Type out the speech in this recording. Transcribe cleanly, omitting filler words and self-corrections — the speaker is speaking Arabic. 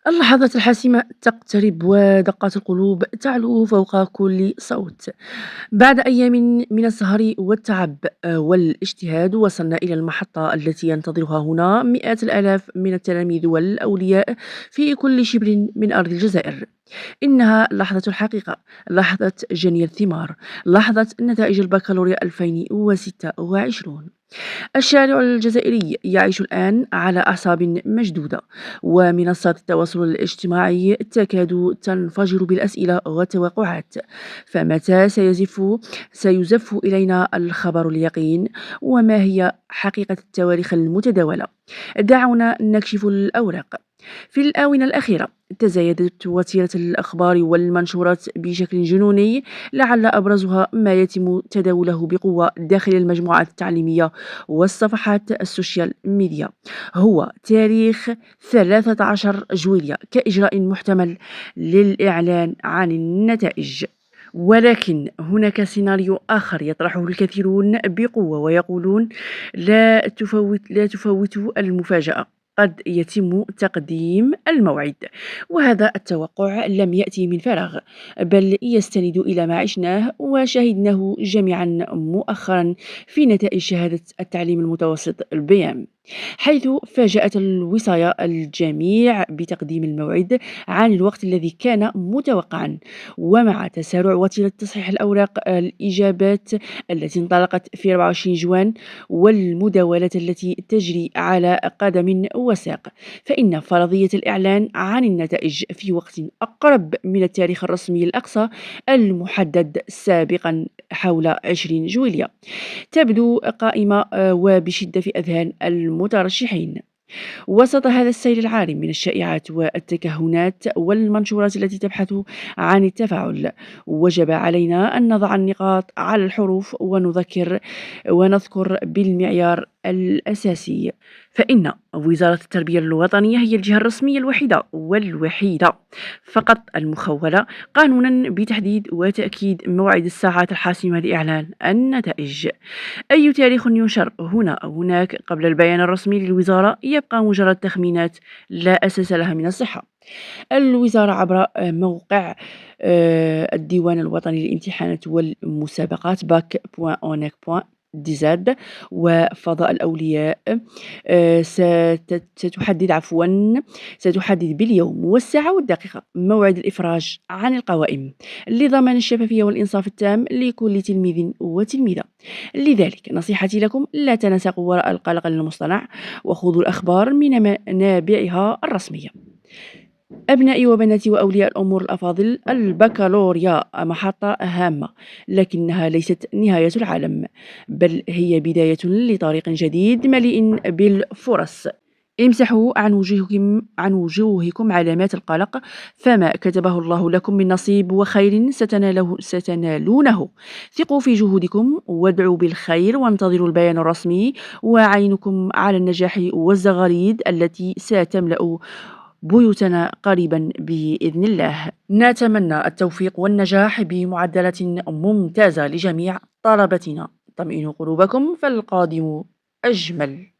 اللحظات الحاسمة تقترب ودقات القلوب تعلو فوق كل صوت. بعد أيام من السهر والتعب والاجتهاد وصلنا إلى المحطة التي ينتظرها هنا مئات الآلاف من التلاميذ والأولياء في كل شبر من أرض الجزائر. إنها لحظة الحقيقة، لحظة جني الثمار، لحظة نتائج البكالوريا 2026. الشارع الجزائري يعيش الآن على أعصاب مشدودة، ومنصات التواصل الاجتماعي تكاد تنفجر بالأسئلة والتوقعات. فمتى سيزف إلينا الخبر اليقين؟ وما هي حقيقة التواريخ المتداولة؟ دعونا نكشف الأوراق. في الآونة الأخيرة تزايدت وتيرة الأخبار والمنشورات بشكل جنوني، لعل أبرزها ما يتم تداوله بقوة داخل المجموعات التعليمية والصفحات السوشيال ميديا. هو تاريخ 13 جويلية كإجراء محتمل للإعلان عن النتائج. ولكن هناك سيناريو آخر يطرحه الكثيرون بقوة ويقولون: لا تفوتوا المفاجأة، قد يتم تقديم الموعد. وهذا التوقع لم يأتي من فراغ، بل يستند إلى ما عشناه وشاهدناه جميعا مؤخرا في نتائج شهادة التعليم المتوسط البيان، حيث فاجأت الوصاية الجميع بتقديم الموعد عن الوقت الذي كان متوقعا. ومع تسارع وتيرة تصحيح الأوراق الإجابات التي انطلقت في 24 جوان والمداولات التي تجري على قدم وساق، فإن فرضية الإعلان عن النتائج في وقت أقرب من التاريخ الرسمي الأقصى المحدد سابقا حول 20 جويلية تبدو قائمة وبشدة في أذهان المترشحين. وسط هذا السيل العارم من الشائعات والتكهنات والمنشورات التي تبحث عن التفاعل، وجب علينا أن نضع النقاط على الحروف ونذكر بالمعيار الأساسي. فإن وزارة التربية الوطنية هي الجهة الرسمية الوحيدة والوحيدة فقط المخولة قانونا بتحديد وتأكيد موعد الساعات الحاسمة لإعلان النتائج. أي تاريخ ينشر هنا أو هناك قبل البيان الرسمي للوزارة يبقى مجرد تخمينات لا أساس لها من الصحة. الوزارة عبر موقع الديوان الوطني للامتحانات والمسابقات bac.onec.dz وفضاء الأولياء ستحدد باليوم والساعة والدقيقة موعد الإفراج عن القوائم لضمان الشفافية والإنصاف التام لكل تلميذ وتلميذة. لذلك نصيحتي لكم: لا تنساقوا وراء القلق المصطنع، وخذوا الأخبار من منابعها الرسمية. أبنائي وبناتي وأولياء الأمور الأفاضل، البكالوريا محطة هامة، لكنها ليست نهاية العالم، بل هي بداية لطريق جديد مليء بالفرص. امسحوا عن وجوهكم علامات القلق، فما كتبه الله لكم من نصيب وخير ستنالونه. ثقوا في جهودكم وادعوا بالخير وانتظروا البيان الرسمي، وعينكم على النجاح والزغاريد التي ستملأ بيوتنا قريبا بإذن الله. نتمنى التوفيق والنجاح بمعدلات ممتازة لجميع طلبتنا. طمئنوا قلوبكم، فالقادم أجمل.